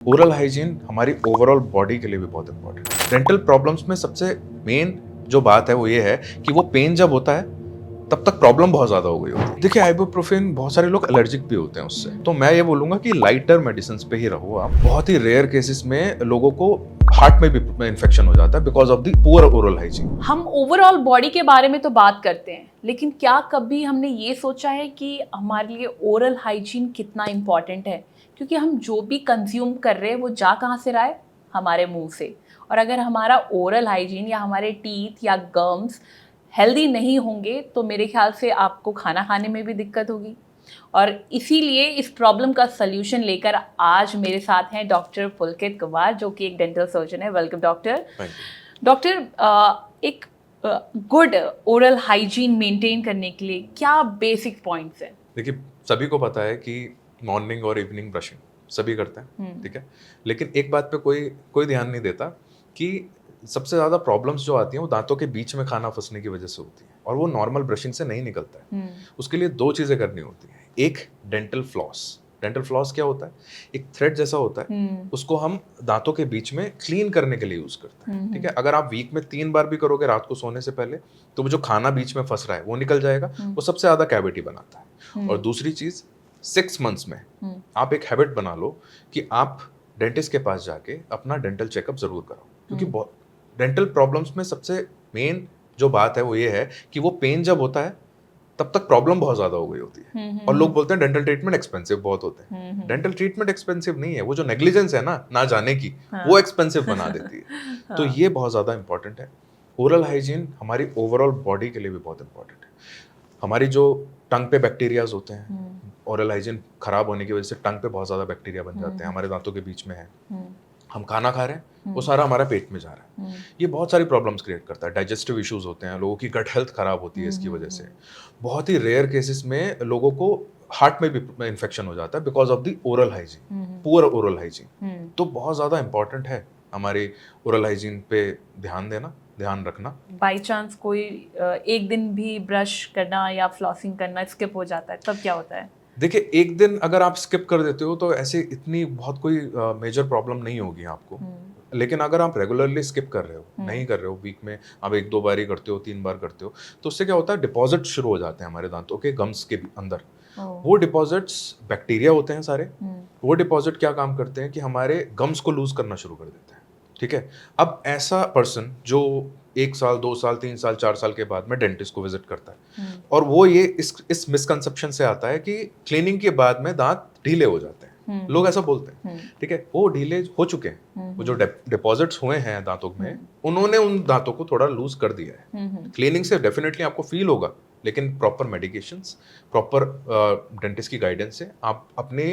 Oral hygiene हमारी overall body के लिए भी बहुत इंपॉर्टेंट है। डेंटल प्रॉब्लम्स में सबसे मेन जो बात है वो ये है कि वो पेन जब होता है तब तक प्रॉब्लम बहुत ज्यादा हो गई होती है। देखिए आइबुप्रोफेन बहुत सारे लोग एलर्जिक भी होते हैं उससे, तो मैं ये बोलूंगा कि लाइटर मेडिसिन पे ही रहो आप। बहुत ही रेयर केसेस में लोगों को हार्ट में भी इन्फेक्शन हो जाता है because of the poor oral hygiene. हम ओवरऑल बॉडी के बारे में तो बात करते हैं, लेकिन क्या कभी हमने ये सोचा है कि हमारे लिए ओरल हाइजीन कितना इम्पॉर्टेंट है? क्योंकि हम जो भी कंज्यूम कर रहे हैं वो जा कहाँ से रहा है? हमारे मुंह से। और अगर हमारा ओरल हाइजीन या हमारे टीथ या गम्स हेल्दी नहीं होंगे तो मेरे ख्याल से आपको खाना खाने में भी दिक्कत होगी। और इसीलिए इस प्रॉब्लम का सल्यूशन लेकर आज मेरे साथ हैं डॉक्टर पुलकित कुमार, जो कि एक डेंटल सर्जन है। Welcome doctor. डॉक्टर, एक गुड ओरल हाइजीन मेंटेन करने के लिए क्या बेसिक पॉइंट्स हैं? देखिए सभी को पता है कि मॉर्निंग और इवनिंग ब्रशिंग सभी करते हैं, ठीक है, लेकिन एक बात पे कोई कोई ध्यान नहीं देता कि सबसे ज्यादा प्रॉब्लम्स जो आती हैं वो दांतों के बीच में खाना फंसने की वजह से होती है और वो नॉर्मल ब्रशिंग से नहीं निकलता है। उसके लिए दो चीजें करनी होती हैं। एक डेंटल फ्लॉस। डेंटल फ्लॉस क्या होता है? एक थ्रेड जैसा होता है, उसको हम दांतों के बीच में क्लीन करने के लिए यूज करते हैं, ठीक है। अगर आप वीक में 3 बार भी करोगे रात को सोने से पहले तो वो जो खाना बीच में फंस रहा है वो निकल जाएगा। वो सबसे ज्यादा कैविटी बनाता है। और दूसरी चीज, 6 मंथ्स में आप एक हैबिट बना लो कि आप डेंटिस्ट के पास जाके अपना डेंटल चेकअप जरूर कराओ, क्योंकि डेंटल प्रॉब्लम्स में सबसे मेन जो बात है वो ये है कि वो पेन जब होता है तब तक प्रॉब्लम बहुत ज्यादा हो गई होती है। और लोग बोलते हैं डेंटल ट्रीटमेंट एक्सपेंसिव बहुत होते हैं। डेंटल ट्रीटमेंट एक्सपेंसिव नहीं है, वो जो नेग्लिजेंस है ना जाने की, वो एक्सपेंसिव बना देती है। तो ये बहुत ज्यादा इंपॉर्टेंट है। ओरल हाइजीन हमारी ओवरऑल बॉडी के लिए भी बहुत इंपॉर्टेंट है। हमारी जो टंग पे बैक्टीरियाज होते हैं, ओरल हाइजीन खराब होने की वजह से टंग पे बहुत ज्यादा बैक्टीरिया बन जाते हैं, हमारे दांतों के बीच में है। हम खाना खा रहे हैं वो सारा हमारा पेट में जा रहा है। ये बहुत सारी प्रॉब्लम्स क्रिएट करता है। डाइजेस्टिव इश्यूज होते हैं, लोगों की गट हेल्थ खराब होती है इसकी वजह से। बहुत ही रेयर केसेस में लोगों को हार्ट में भी इन्फेक्शन हो जाता है because of the oral hygiene, poor oral hygiene. तो बहुत ज्यादा इंपॉर्टेंट है हमारी ओरल हाइजीन पे ध्यान देना, ध्यान रखना। बाई चांस कोई एक दिन भी ब्रश करना या फ्लॉसिंग करना स्किप हो जाता है, तब क्या होता है? देखिए एक दिन अगर आप स्किप कर देते हो तो ऐसे इतनी बहुत कोई मेजर प्रॉब्लम नहीं होगी आपको। लेकिन अगर आप रेगुलरली स्किप कर रहे हो, नहीं कर रहे हो, वीक में आप 1-2 बार ही करते हो, 3 बार करते हो, तो उससे क्या होता है, डिपॉजिट शुरू हो जाते हैं हमारे दांतों के गम्स के अंदर। वो डिपॉजिट्स बैक्टीरिया होते हैं सारे। वो डिपॉजिट क्या काम करते हैं कि हमारे गम्स को लूज करना शुरू कर देते हैं, ठीक है। अब ऐसा पर्सन जो 1 साल 2 साल 3 साल 4 साल के बाद में डेंटिस्ट को विजिट करता है और वो ये इस मिसकंसेप्शन से आता है कि क्लीनिंग के बाद में दांत ढीले हो जाते हैं। लोग ऐसा बोलते हैं, ठीक है। वो ढीले हो चुके हैं, वो जो डिपॉजिट्स हुए हैं दांतों में, उन्होंने उन दांतों को थोड़ा लूज कर दिया है। क्लीनिंग से डेफिनेटली आपको फील होगा, लेकिन प्रॉपर मेडिकेशंस, प्रॉपर डेंटिस्ट की गाइडेंस से आप अपने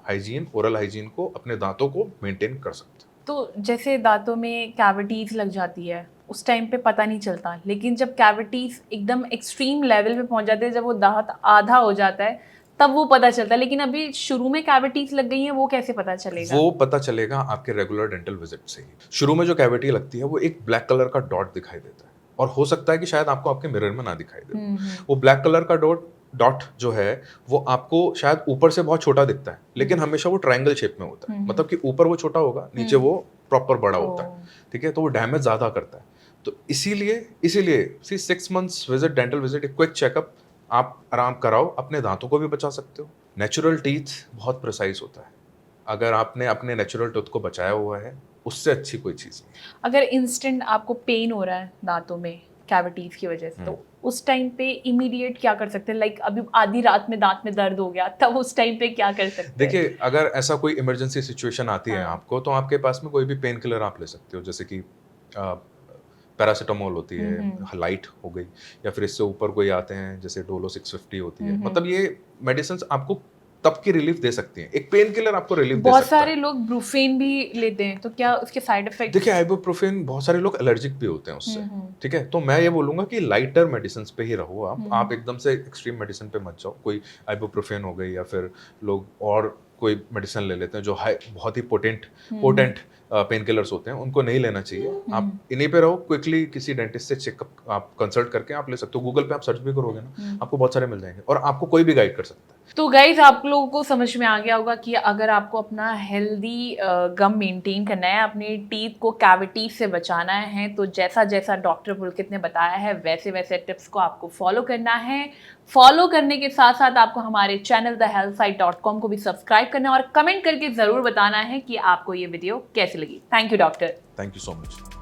हाइजीन, ओरल हाइजीन को, अपने दांतों को मेंटेन कर सकते हैं। तो जैसे दांतों में कैविटीज लग जाती है, उस टाइम पे पता नहीं चलता, लेकिन जब कैविटीज एकदम एक्सट्रीम लेवल पे पहुंच जाते हैं, जब वो दांत आधा हो जाता है, तब वो पता चलता है। लेकिन अभी शुरू में कैविटीज लग गई हैं, वो कैसे पता चलेगा? वो पता चलेगा आपके रेगुलर डेंटल विजिट से ही। शुरू में जो कैविटी लगती है वो एक ब्लैक कलर का डॉट दिखाई देता है, और हो सकता है कि शायद आपको आपके मिरर में ना दिखाई दे। वो ब्लैक कलर का डॉट जो है वो आपको शायद ऊपर से बहुत छोटा दिखता है, लेकिन हमेशा वो ट्रायंगल शेप में होता है। मतलब कि ऊपर वो छोटा होगा, नीचे वो प्रॉपर बड़ा होता है, ठीक है। तो वो डैमेज ज्यादा करता है। तो इसीलिए 6 मंथ्स विजिट, डेंटल विजिट, एक क्विक चेकअप आप आराम कराओ, अपने दांतों को भी बचा सकते हो। नेचुरल टीथ बहुत प्रिसाइज होता है। अगर आपने अपने नेचुरल टूथ को बचाया हुआ है, उससे अच्छी कोई चीज़ नहीं। अगर इंस्टेंट आपको पेन हो रहा है दांतों में कैविटीज की वजह से, तो उस टाइम पे इमीडिएट क्या कर सकते हैं? लाइक अभी आधी रात में दांत में दर्द हो गया, तब उस टाइम पे क्या कर सकते हैं? देखिए अगर ऐसा कोई इमरजेंसी सिचुएशन आती है आपको, तो आपके पास में कोई भी पेन किलर आप ले सकते हो, जैसे कि पैरासीटामोल होती है, लाइट हो गई, या फिर इससे ऊपर कोई आते हैं जैसे डोलो 650 होती है। मतलब ये मेडिसिन आपको तब की रिलीफ दे सकती हैं। एक पेन किलर आपको रिलीफ दे बहुत सकता है। सारे लोग ब्रूफेन भी लेते हैं, तो क्या उसके साइड इफेक्ट? देखिए आइबुप्रोफेन बहुत सारे लोग एलर्जिक भी होते हैं उससे, ठीक है। तो मैं ये बोलूंगा कि लाइटर मेडिसिन पे ही रहो आप एकदम से एक्सट्रीम मेडिसिन पे मत जाओ। कोई आइबुप्रोफेन हो गई, या फिर लोग और कोई मेडिसिन ले लेते हैं जो हाई, बहुत ही पोटेंट पेन किलर्स होते हैं उनको नहीं लेना चाहिए। आप इन्हीं पे रहो, क्विकली किसी डेंटिस्ट से चेकअप आप कंसल्ट करके आप ले सकते हो। गूगल पे आप सर्च भी करोगे ना, आपको बहुत सारे मिल जाएंगे और आपको कोई भी गाइड कर सकता है। तो गाइज आप लोगों को समझ में आ गया होगा कि अगर आपको अपना हेल्दी गम मेंटेन करना है, अपने टीथ को कैविटी से बचाना है, तो जैसा जैसा डॉक्टर पुलकित ने बताया है वैसे वैसे टिप्स को आपको फॉलो करना है। फॉलो करने के साथ साथ आपको हमारे चैनल thehealthsite.com को भी सब्सक्राइब करना है और कमेंट करके ज़रूर बताना है कि आपको ये वीडियो कैसी लगी। Thank you doctor. Thank you so much.